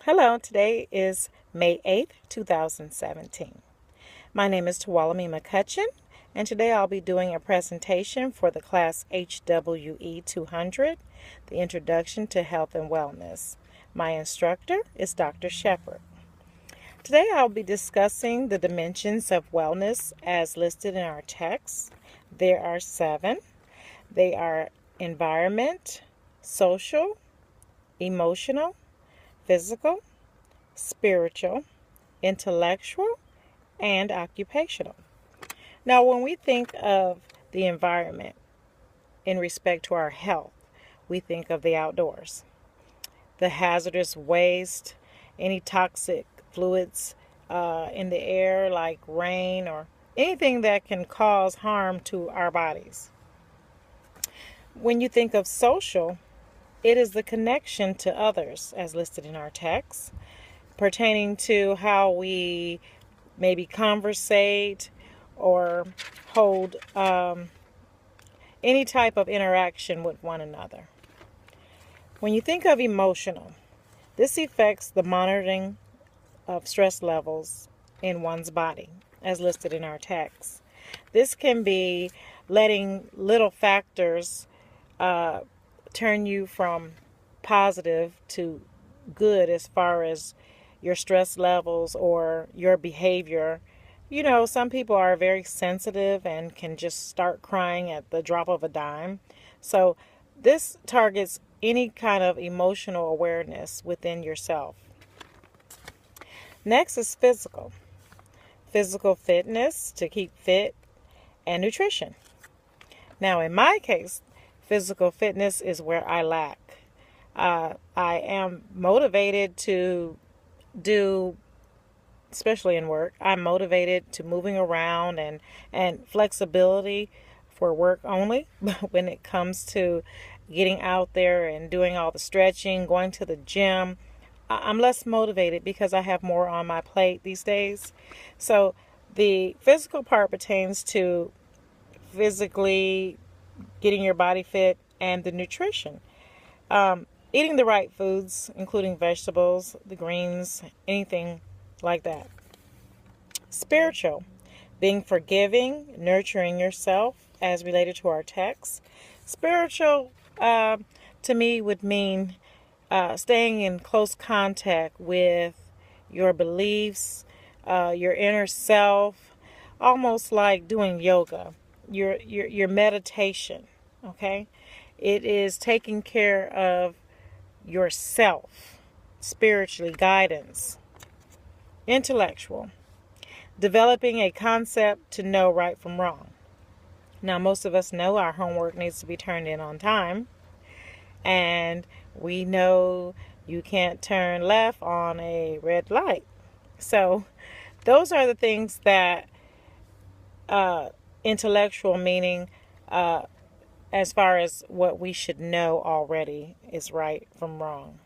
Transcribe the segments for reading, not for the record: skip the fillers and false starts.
Hello, today is May 8th, 2017. My name is Tuwalami McCutcheon, and today I'll be doing a presentation for the class HWE 200, the Introduction to Health and Wellness. My instructor is Dr. Shepard. Today I'll be discussing the dimensions of wellness as listed in our text. There are 7. They are environment, social, emotional, physical, spiritual, intellectual, and occupational. Now, when we think of the environment in respect to our health, we think of the outdoors. The hazardous waste, any toxic fluids in the air like rain or anything that can cause harm to our bodies. When you think of social, it is the connection to others, as listed in our text, pertaining to how we maybe conversate or hold any type of interaction with one another. When you think of emotional, this affects the monitoring of stress levels in one's body, as listed in our text. This can be letting little factors turn you from positive to good as far as your stress levels or your behavior. You know, some people are very sensitive and can just start crying at the drop of a dime. So this targets any kind of emotional awareness within yourself. Next is physical. Physical fitness, to keep fit, and nutrition. Now, in my case, physical fitness is where I lack. I am motivated to do, especially in work, I'm motivated to moving around and flexibility for work only. But when it comes to getting out there and doing all the stretching, going to the gym, I'm less motivated because I have more on my plate these days. So the physical part pertains to physically getting your body fit, and the nutrition. Eating the right foods, including vegetables, the greens, anything like that. Spiritual, being forgiving, nurturing yourself as related to our text. Spiritual, to me, would mean staying in close contact with your beliefs, your inner self, almost like doing yoga. Your meditation, okay? It is taking care of yourself, spiritually, guidance. Intellectual, developing a concept to know right from wrong. Now, most of us know our homework needs to be turned in on time, and we know you can't turn left on a red light. So those are the things that intellectual, meaning as far as what we should know already is right from wrong.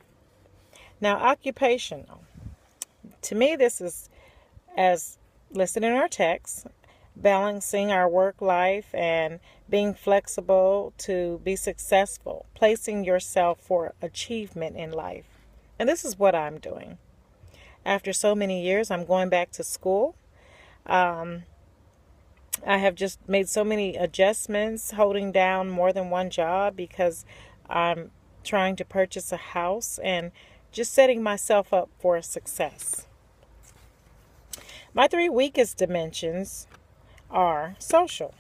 Now, occupational. To me, this is, as listed in our text, balancing our work life and being flexible to be successful, placing yourself for achievement in life. And this is what I'm doing. After so many years, I'm going back to school. I have just made so many adjustments, holding down more than one job because I'm trying to purchase a house and just setting myself up for success. My 3 weakest dimensions are social,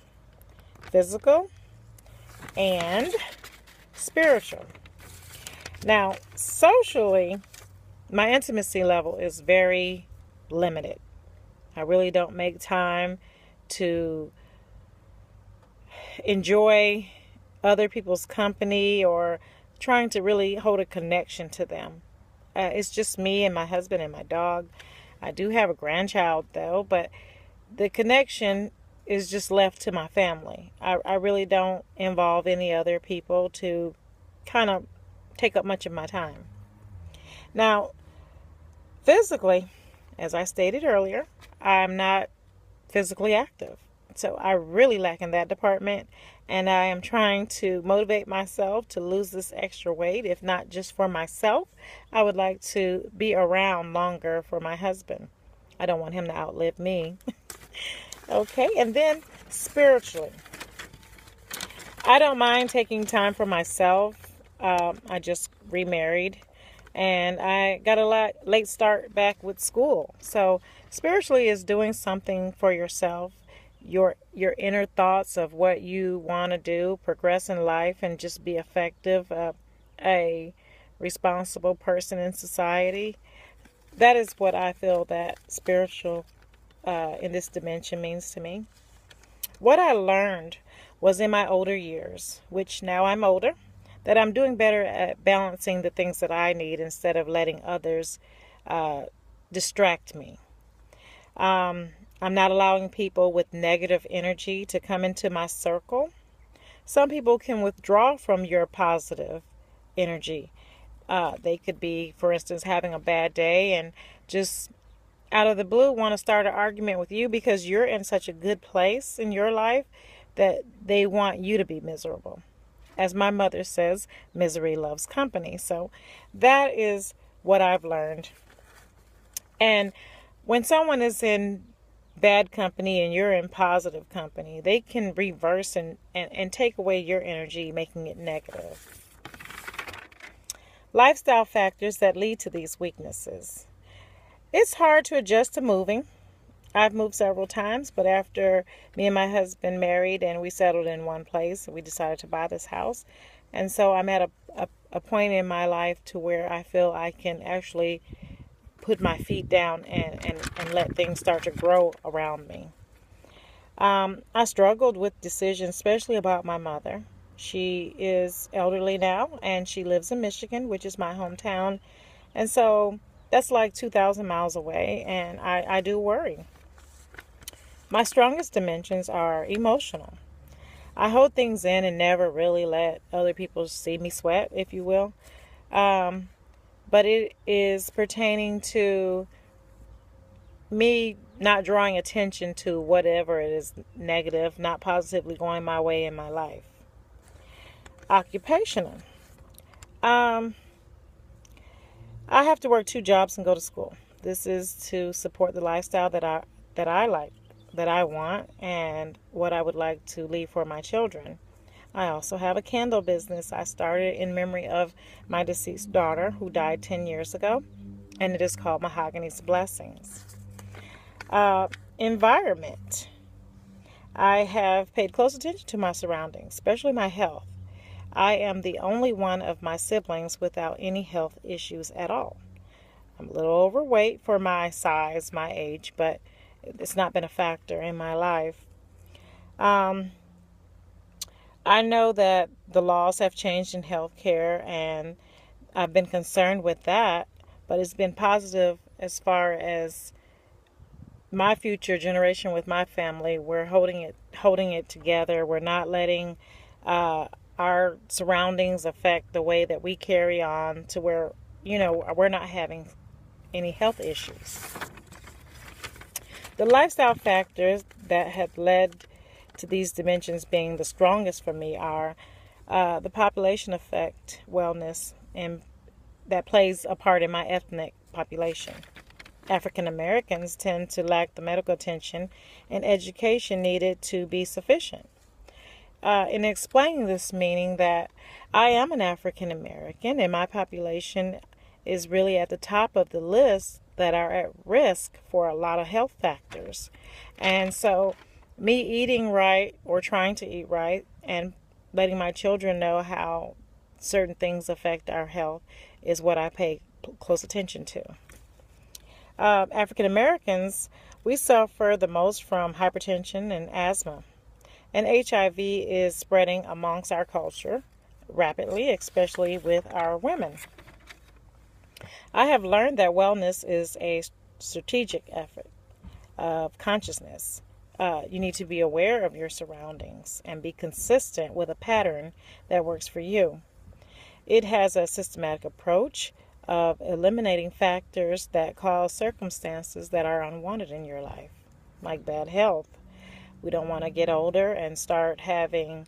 physical, and spiritual. Now, socially, my intimacy level is very limited. I really don't make time to enjoy other people's company or trying to really hold a connection to them. It's just me and my husband and my dog. I do have a grandchild though, but the connection is just left to my family. I really don't involve any other people to kind of take up much of my time. Now, physically, as I stated earlier, I'm not physically active. So I really lack in that department, and I am trying to motivate myself to lose this extra weight. If not just for myself, I would like to be around longer for my husband. I don't want him to outlive me. Okay, and then spiritually, I don't mind taking time for myself. I just remarried, and I got a late start back with school. So spiritually is doing something for yourself, your inner thoughts of what you want to do, progress in life, and just be effective, a responsible person in society. That is what I feel that spiritual in this dimension means to me. What I learned was in my older years, which now I'm older, that I'm doing better at balancing the things that I need instead of letting others distract me. I'm not allowing people with negative energy to come into my circle. Some people can withdraw from your positive energy. They could be, for instance, having a bad day and just out of the blue want to start an argument with you because you're in such a good place in your life that they want you to be miserable. As my mother says, misery loves company. So that is what I've learned. And when someone is in bad company and you're in positive company, they can reverse and take away your energy, making it negative. Lifestyle factors that lead to these weaknesses. It's hard to adjust to moving. I've moved several times, but after me and my husband married and we settled in one place, we decided to buy this house. And so I'm at a point in my life to where I feel I can actually put my feet down and let things start to grow around me. I struggled with decisions, especially about my mother. She is elderly now, and she lives in Michigan, which is my hometown. And so that's like 2,000 miles away, and I do worry. My strongest dimensions are emotional. I hold things in and never really let other people see me sweat, if you will. But it is pertaining to me not drawing attention to whatever it is negative, not positively going my way in my life. Occupational. I have to work 2 jobs and go to school. This is to support the lifestyle that I like, that I want, and what I would like to leave for my children. I also have a candle business I started in memory of my deceased daughter who died 10 years ago, and it is called Mahogany's Blessings. Environment. I have paid close attention to my surroundings, especially my health. I am the only one of my siblings without any health issues at all. I'm a little overweight for my size, my age, but it's not been a factor in my life. I know that the laws have changed in healthcare, and I've been concerned with that, but it's been positive as far as my future generation with my family. We're holding it together. We're not letting our surroundings affect the way that we carry on to where, we're not having any health issues. The lifestyle factors that have led to these dimensions being the strongest for me are the population effect, wellness, and that plays a part in my ethnic population. African Americans tend to lack the medical attention and education needed to be sufficient. In explaining this, meaning that I am an African American and my population is really at the top of the list that are at risk for a lot of health factors. And so me eating right or trying to eat right and letting my children know how certain things affect our health is what I pay close attention to. African Americans, we suffer the most from hypertension and asthma. And HIV is spreading amongst our culture rapidly, especially with our women. I have learned that wellness is a strategic effort of consciousness. You need to be aware of your surroundings and be consistent with a pattern that works for you. It has a systematic approach of eliminating factors that cause circumstances that are unwanted in your life, like bad health. We don't want to get older and start having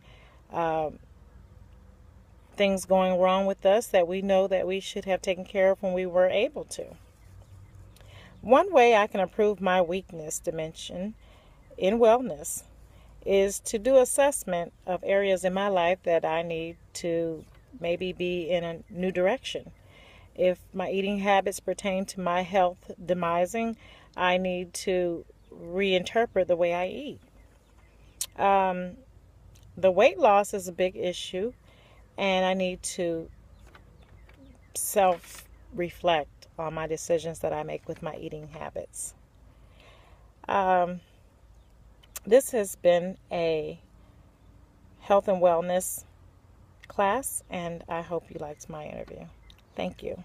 things going wrong with us that we know that we should have taken care of when we were able to. One way I can improve my weakness dimension in wellness is to do assessment of areas in my life that I need to maybe be in a new direction. If my eating habits pertain to my health demising, I need to reinterpret the way I eat. The weight loss is a big issue, and I need to self-reflect on my decisions that I make with my eating habits. This has been a health and wellness class, and I hope you liked my interview. Thank you.